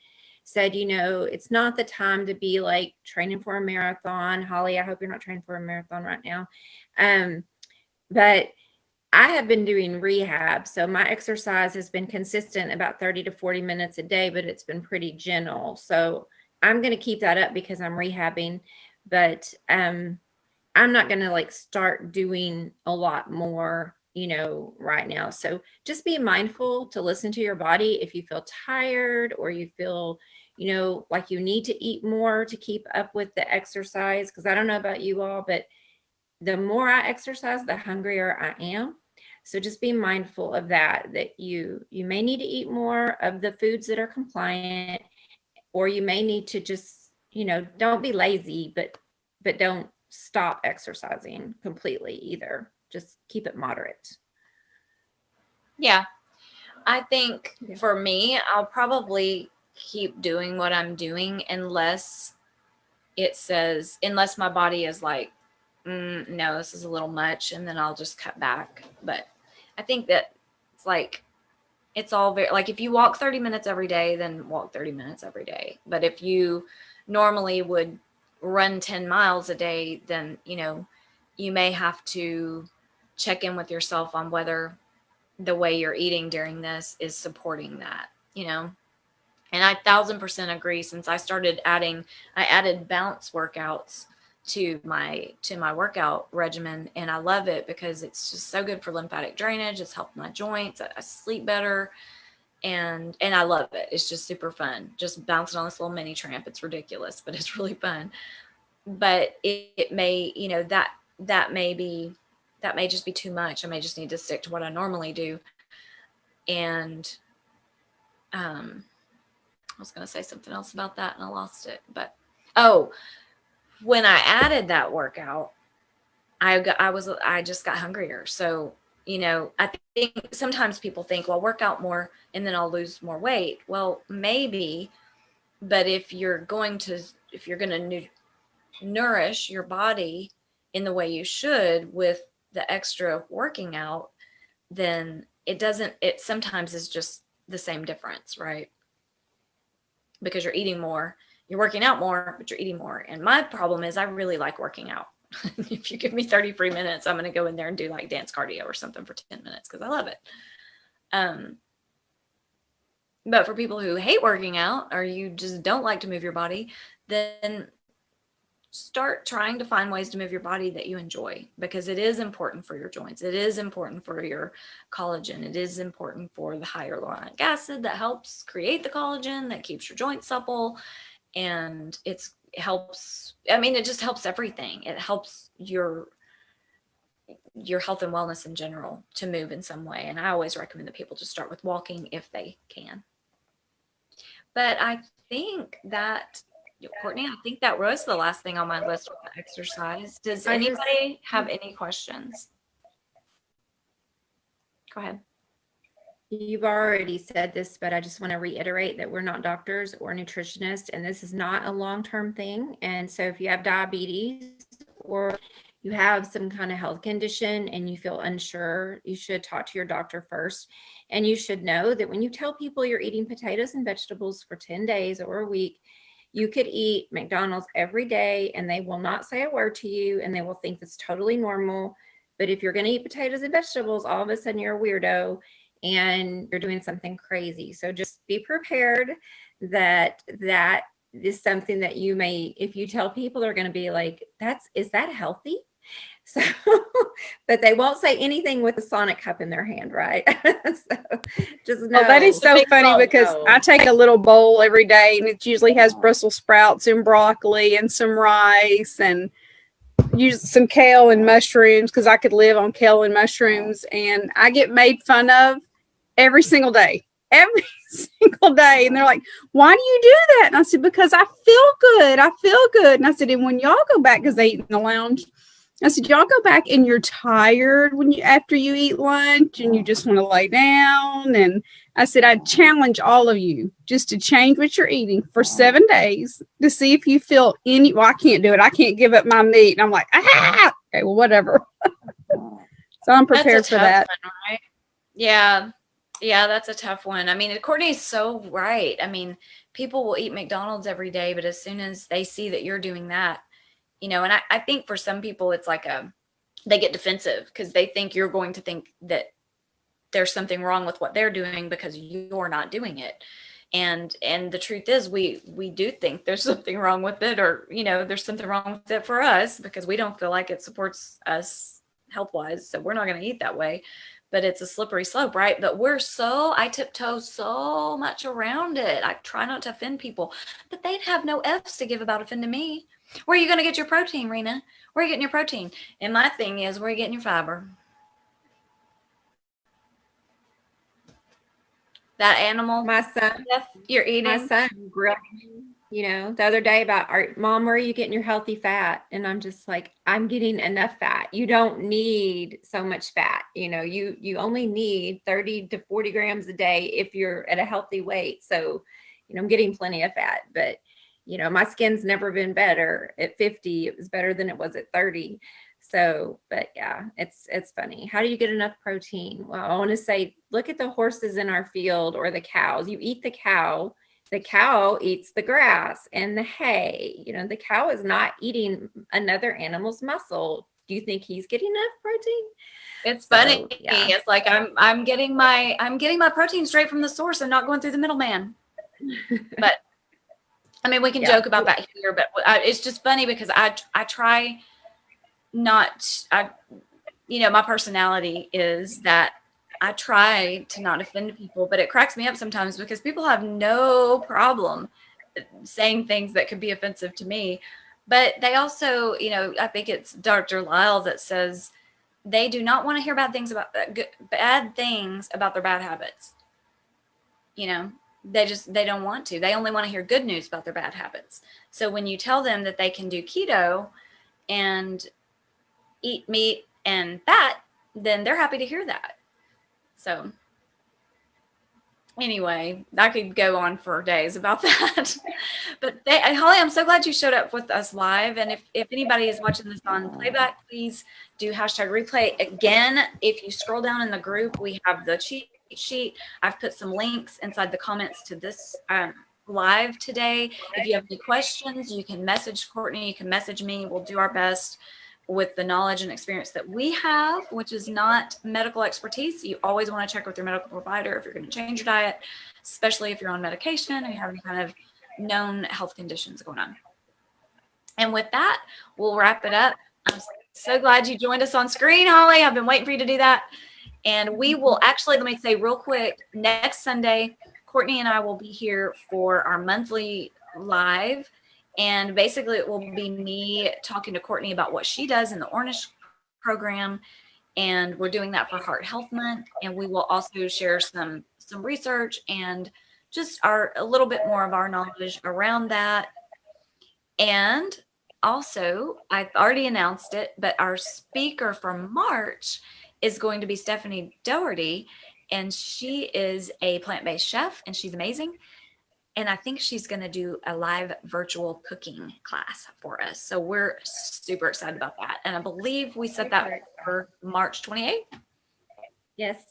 said, it's not the time to be like training for a marathon. Holly, I hope you're not training for a marathon right now. But I have been doing rehab. So my exercise has been consistent about 30 to 40 minutes a day, but it's been pretty gentle. So I'm going to keep that up because I'm rehabbing, but I'm not going to like start doing a lot more, right now. So just be mindful to listen to your body. If you feel tired or you feel, like you need to eat more to keep up with the exercise, because I don't know about you all, but the more I exercise, the hungrier I am. So just be mindful of that you may need to eat more of the foods that are compliant, or you may need to just, don't be lazy, but don't stop exercising completely either. Just keep it moderate. Yeah. I think for me, I'll probably keep doing what I'm doing unless my body is like, no, this is a little much, and then I'll just cut back. But I think that it's all very, like, if you walk 30 minutes every day, then walk 30 minutes every day. But if you normally would run 10 miles a day, then, you may have to check in with yourself on whether the way you're eating during this is supporting that, And I 1,000% agree. Since I added bounce workouts to my workout regimen, and I love it because it's just so good for lymphatic drainage. It's helped my joints. I sleep better, and I love it. It's just super fun, just bouncing on this little mini tramp. It's ridiculous, but it's really fun. But it may, that may just be too much. I may just need to stick to what I normally do. And I was going to say something else about that and I lost it. But when I added that workout, I just got hungrier. So, I think sometimes people think, well, work out more and then I'll lose more weight. Well, maybe, but if you're going to nourish your body in the way you should with the extra working out, then it sometimes is just the same difference, right? Because you're eating more, you're working out more, but you're eating more. And my problem is I really like working out. If you give me 30 free minutes, I'm going to go in there and do like dance cardio or something for 10 minutes because I love it. But for people who hate working out or you just don't like to move your body, then start trying to find ways to move your body that you enjoy, because it is important for your joints. It is important for your collagen. It is important for the hyaluronic acid that helps create the collagen that keeps your joints supple. And it just helps everything. It helps your health and wellness in general to move in some way. And I always recommend that people just start with walking if they can. But I think that, Courtney, I think that was the last thing on my list with the exercise. Does anybody have any questions? Go ahead. You've already said this, but I just want to reiterate that we're not doctors or nutritionists, and this is not a long-term thing. And so if you have diabetes or you have some kind of health condition and you feel unsure, you should talk to your doctor first. And you should know that when you tell people you're eating potatoes and vegetables for 10 days or a week, you could eat McDonald's every day and they will not say a word to you and they will think that's totally normal. But if you're going to eat potatoes and vegetables, all of a sudden you're a weirdo and you're doing something crazy. So just be prepared that is something that you may, if you tell people, they're going to be like, is that healthy? So, but they won't say anything with a Sonic cup in their hand, right? So just know. Oh, that is so funny because I take a little bowl every day and it usually has Brussels sprouts and broccoli and some rice and use some kale and mushrooms because I could live on kale and mushrooms, and I get made fun of every single day. Every single day. And they're like, why do you do that? And I said, because I feel good. I feel good. And I said, and when y'all go back, because they eat in the lounge, I said, y'all go back and you're tired after you eat lunch and you just want to lay down. And I said, I challenge all of you just to change what you're eating for 7 days to see if you feel well, I can't do it. I can't give up my meat. And I'm like, okay, well, whatever. So I'm prepared for that. One, right? Yeah. Yeah, that's a tough one. I mean, Courtney's so right. I mean, people will eat McDonald's every day, but as soon as they see that you're doing that, and I think for some people it's like they get defensive because they think you're going to think that there's something wrong with what they're doing because you're not doing it. And the truth is we do think there's something wrong with it, or, there's something wrong with it for us because we don't feel like it supports us health-wise. So we're not going to eat that way. But it's a slippery slope, right? But I tiptoe so much around it. I try not to offend people, but they'd have no F's to give about offending me. Where are you going to get your protein, Rena? Where are you getting your protein? And my thing is, where are you getting your fiber? That animal, my son, you're eating. My son grilled me, the other day about, Mom, where are you getting your healthy fat? And I'm just like, I'm getting enough fat. You don't need so much fat. You only need 30 to 40 grams a day if you're at a healthy weight. So, I'm getting plenty of fat, but my skin's never been better at 50. It was better than it was at 30. So, but yeah, it's funny. How do you get enough protein? Well, I want to say, look at the horses in our field or the cows. You eat the cow eats the grass and the hay. The cow is not eating another animal's muscle. Do you think he's getting enough protein? It's funny. Yeah. It's like I'm getting my protein straight from the source and not going through the middleman. But I mean, we can joke about that here, but it's just funny because I try not, my personality is that I try to not offend people, but it cracks me up sometimes because people have no problem saying things that could be offensive to me. But they also, I think it's Dr. Lyle that says they do not want to hear bad things about their bad habits. They don't want to. They only want to hear good news about their bad habits. So when you tell them that they can do keto and eat meat and fat then they're happy to hear that. So anyway, I could go on for days about that. But Holly, I'm so glad you showed up with us live. And if anybody is watching this on playback, please do #replay. Again, if you scroll down in the group, we have the cheat sheet. I've put some links inside the comments to this live today. If you have any questions, you can message Courtney, you can message me. We'll do our best with the knowledge and experience that we have, which is not medical expertise. You always want to check with your medical provider if you're going to change your diet, especially if you're on medication or you have any kind of known health conditions going on. And with that, we'll wrap it up. I'm so glad you joined us on screen, Holly. I've been waiting for you to do that. And we will actually, let me say real quick, next Sunday, Courtney and I will be here for our monthly live. And basically it will be me talking to Courtney about what she does in the Ornish program. And we're doing that for Heart Health Month. And we will also share some research and just a little bit more of our knowledge around that. And also, I've already announced it, but our speaker for March is going to be Stephanie Doherty. And she is a plant-based chef and she's amazing. And I think she's going to do a live virtual cooking class for us. So we're super excited about that. And I believe we set that for March 28th. Yes,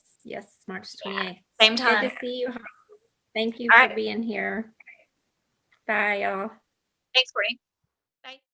March 28th. Same time. Good to see you. Thank you All for right. being here. Bye, y'all. Thanks, Courtney.